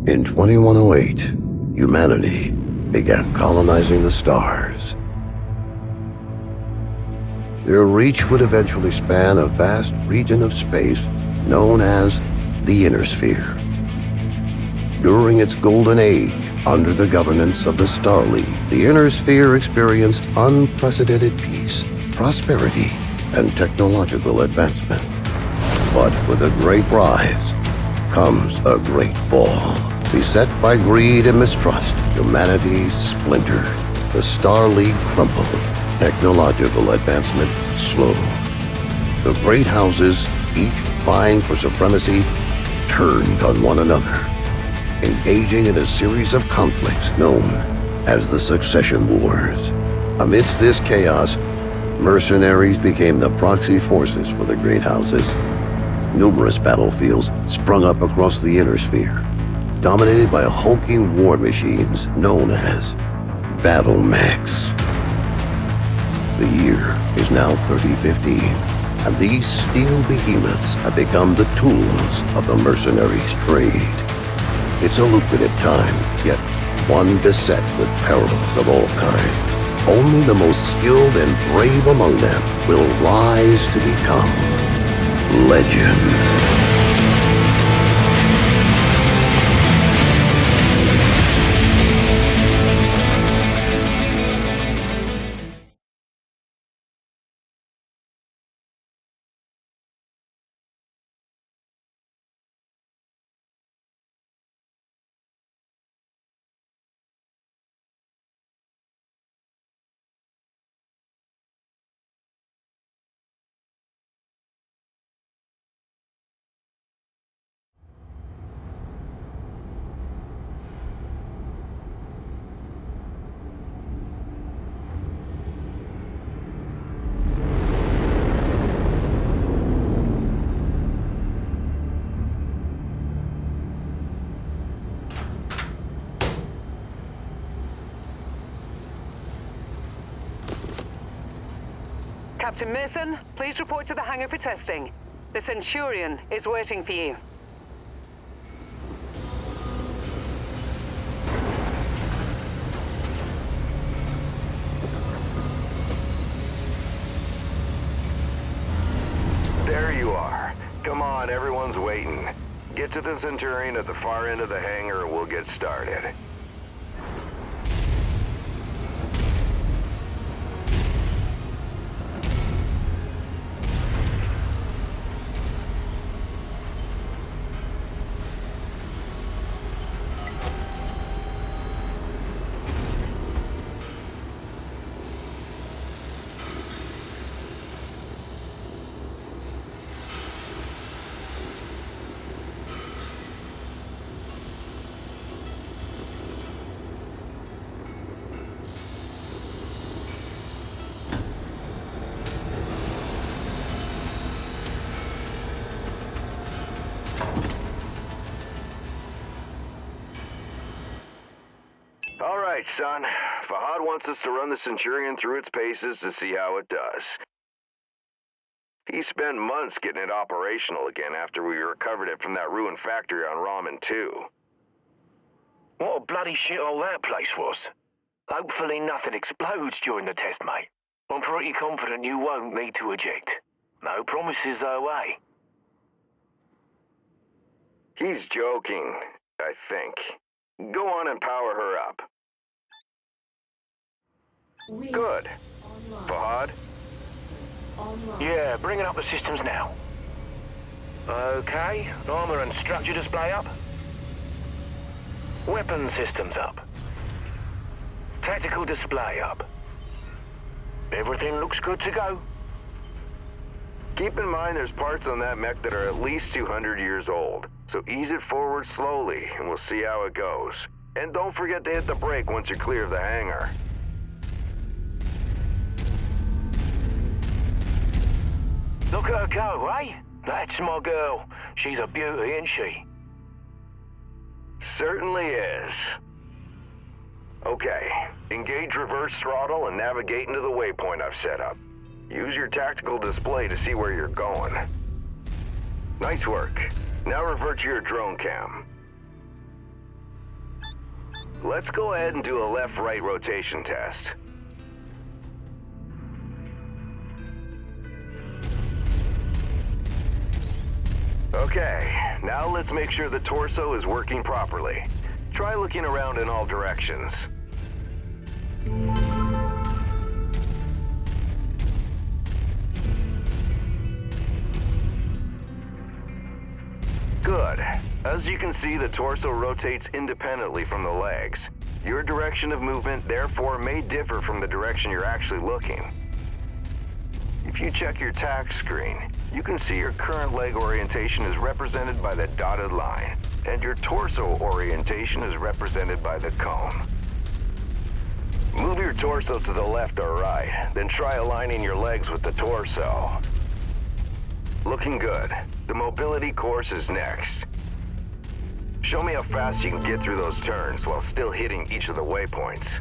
In 2108, humanity began colonizing the stars. Their reach would eventually span a vast region of space known as the Inner Sphere. During its golden age, under the governance of the Star League, the Inner Sphere experienced unprecedented peace, prosperity, and technological advancement. But with a great rise comes a great fall. Beset by greed and mistrust, humanity splintered. The Star League crumbled. Technological advancement slowed. The great houses, each vying for supremacy, turned on one another, engaging in a series of conflicts known as the Succession Wars. Amidst this chaos, mercenaries became the proxy forces for the great houses. Numerous battlefields sprung up across the Inner Sphere, dominated by hulking war machines known as battle mechs. The year is now 3015, and these steel behemoths have become the tools of the mercenaries' trade. It's a lucrative time, yet one beset with perils of all kinds. Only the most skilled and brave among them will rise to become legend. Captain Mason, please report to the hangar for testing. The Centurion is waiting for you. There you are. Come on, everyone's waiting. Get to the Centurion at the far end of the hangar and we'll get started. All right, son. Fahad wants us to run the Centurion through its paces to see how it does. He spent months getting it operational again after we recovered it from that ruined factory on Ramen 2. What a bloody shithole that place was. Hopefully nothing explodes during the test, mate. I'm pretty confident you won't need to eject. No promises though, eh? He's joking, I think. Go on and power her up. Good. Fahad? Yeah, bringing up the systems now. Okay, armor and structure display up. Weapon systems up. Tactical display up. Everything looks good to go. Keep in mind there's parts on that mech that are at least 200 years old, so ease it forward slowly and we'll see how it goes. And don't forget to hit the brake once you're clear of the hangar. Look at her go, eh? That's my girl. She's a beauty, isn't she? Certainly is. Okay, engage reverse throttle and navigate into the waypoint I've set up. Use your tactical display to see where you're going. Nice work. Now revert to your drone cam. Let's go ahead and do a left-right rotation test. Okay, now let's make sure the torso is working properly. Try looking around in all directions. Good. As you can see, the torso rotates independently from the legs. Your direction of movement, therefore, may differ from the direction you're actually looking. If you check your tack screen, you can see your current leg orientation is represented by the dotted line, and your torso orientation is represented by the cone. Move your torso to the left or right, then try aligning your legs with the torso. Looking good. The mobility course is next. Show me how fast you can get through those turns while still hitting each of the waypoints.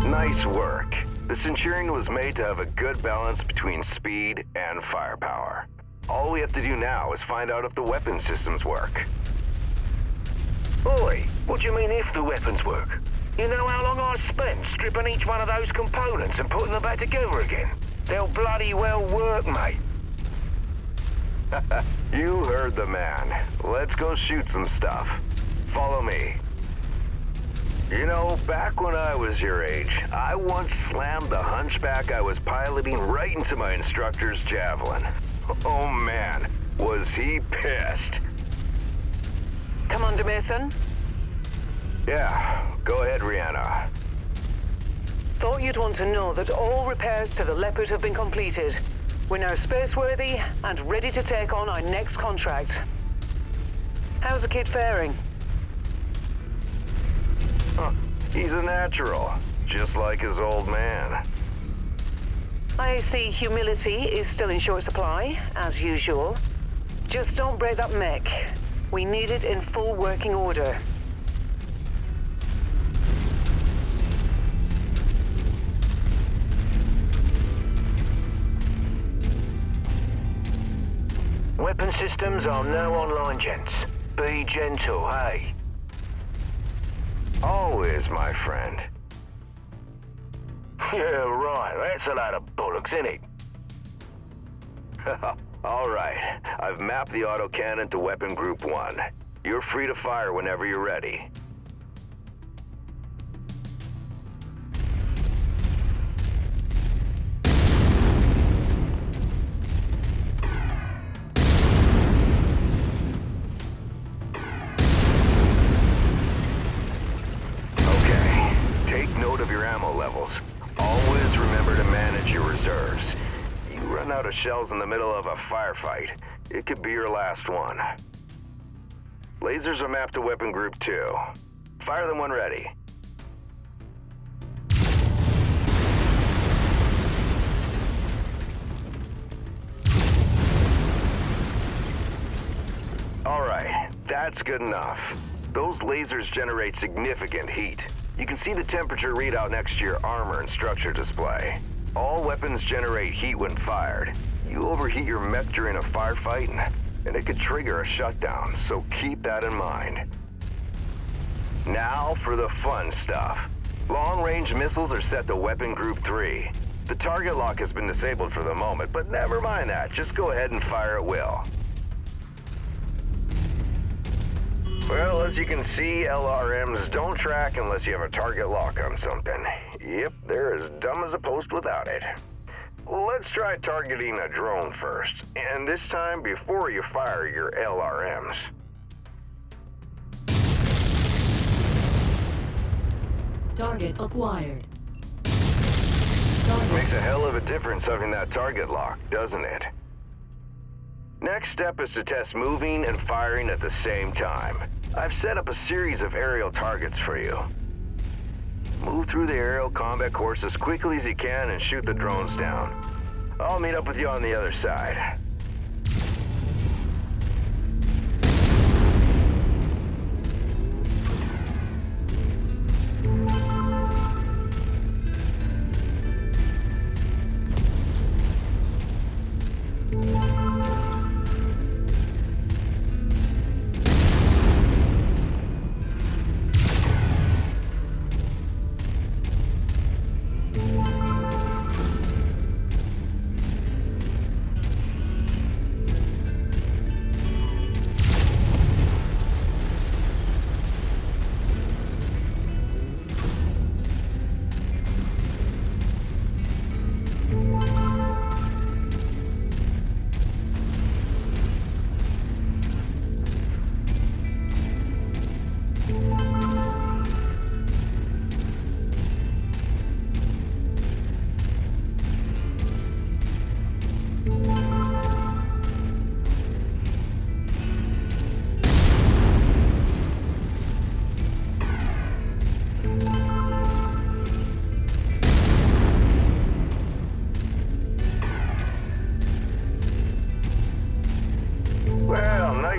Nice work. The Centurion was made to have a good balance between speed and firepower. All we have to do now is find out if the weapon systems work. Oi, what do you mean if the weapons work? You know how long I've spent stripping each one of those components and putting them back together again? They'll bloody well work, mate. You heard the man. Let's go shoot some stuff. Follow me. You know, back when I was your age, I once slammed the hunchback I was piloting right into my instructor's javelin. Oh man, was he pissed. Commander Mason? Yeah, go ahead, Rihanna. Thought you'd want to know that all repairs to the Leopard have been completed. We're now spaceworthy and ready to take on our next contract. How's the kid faring? Huh, he's a natural, just like his old man. I see humility is still in short supply, as usual. Just don't break that mech. We need it in full working order. Weapon systems are now online, gents. Be gentle, hey? Always, my friend. Yeah, right. That's a load of bollocks, innit? All right. I've mapped the autocannon to Weapon Group 1. You're free to fire whenever you're ready. Okay. Take note of your ammo levels. Always remember to manage your reserves. You run out of shells in the middle of a firefight, it could be your last one. Lasers are mapped to Weapon Group 2. Fire them when ready. All right, that's good enough. Those lasers generate significant heat. You can see the temperature readout next to your armor and structure display. All weapons generate heat when fired. You overheat your mech during a firefight, and it could trigger a shutdown, so keep that in mind. Now for the fun stuff. Long-range missiles are set to Weapon Group 3. The target lock has been disabled for the moment, but never mind that. Just go ahead and fire at will. Well, as you can see, LRMs don't track unless you have a target lock on something. Yep, they're as dumb as a post without it. Let's try targeting a drone first, and this time before you fire your LRMs. Target acquired. Makes a hell of a difference having that target lock, doesn't it? Next step is to test moving and firing at the same time. I've set up a series of aerial targets for you. Move through the aerial combat course as quickly as you can and shoot the drones down. I'll meet up with you on the other side.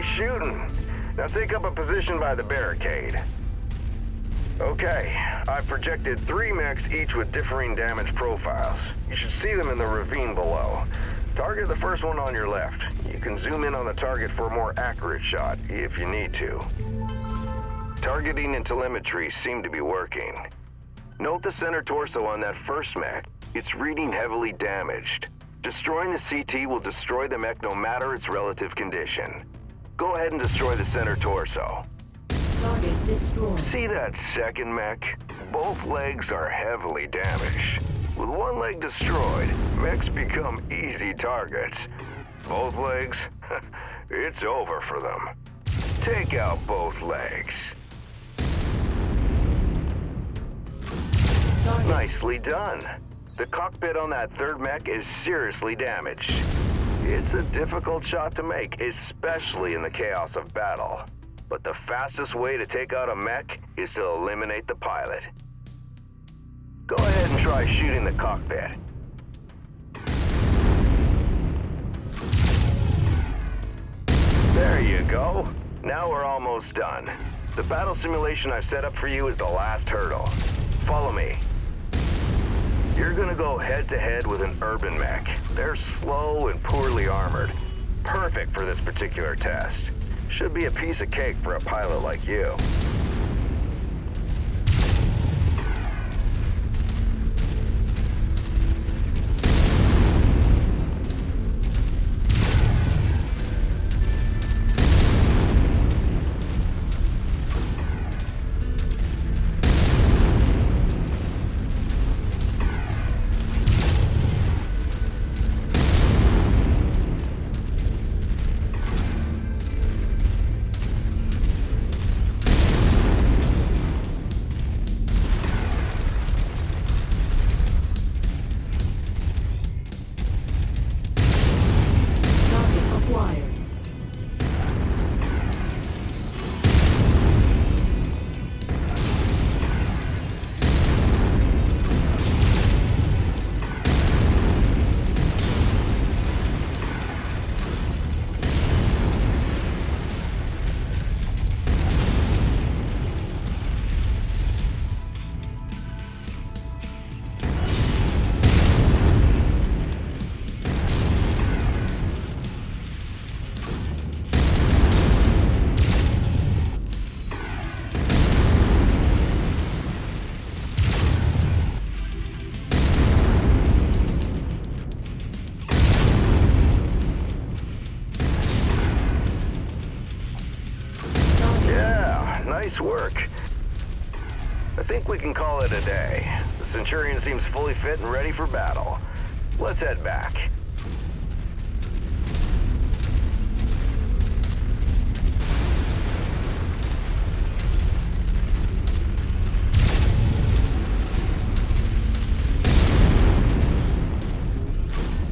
Shooting. Now take up a position by the barricade. Okay, I've projected 3 mechs, each with differing damage profiles. You should see them in the ravine below. Target the first one on your left. You can zoom in on the target for a more accurate shot, if you need to. Targeting and telemetry seem to be working. Note the center torso on that first mech. It's reading heavily damaged. Destroying the CT will destroy the mech no matter its relative condition. Go ahead and destroy the center torso. Target destroyed. See that second mech? Both legs are heavily damaged. With one leg destroyed, mechs become easy targets. Both legs? It's over for them. Take out both legs. Target. Nicely done. The cockpit on that third mech is seriously damaged. It's a difficult shot to make, especially in the chaos of battle. But the fastest way to take out a mech is to eliminate the pilot. Go ahead and try shooting the cockpit. There you go. Now we're almost done. The battle simulation I've set up for you is the last hurdle. Follow me. You're gonna go head-to-head with an urban mech. They're slow and poorly armored. Perfect for this particular test. Should be a piece of cake for a pilot like you. Nice work. I think we can call it a day. The Centurion seems fully fit and ready for battle. Let's head back.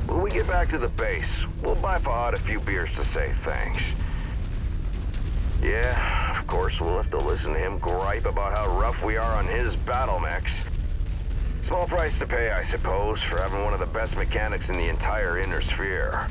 When we get back to the base, we'll buy Fahad a few beers to say thanks. Yeah, course, we'll have to listen to him gripe about how rough we are on his battle mechs. Small price to pay, I suppose, for having one of the best mechanics in the entire Inner Sphere.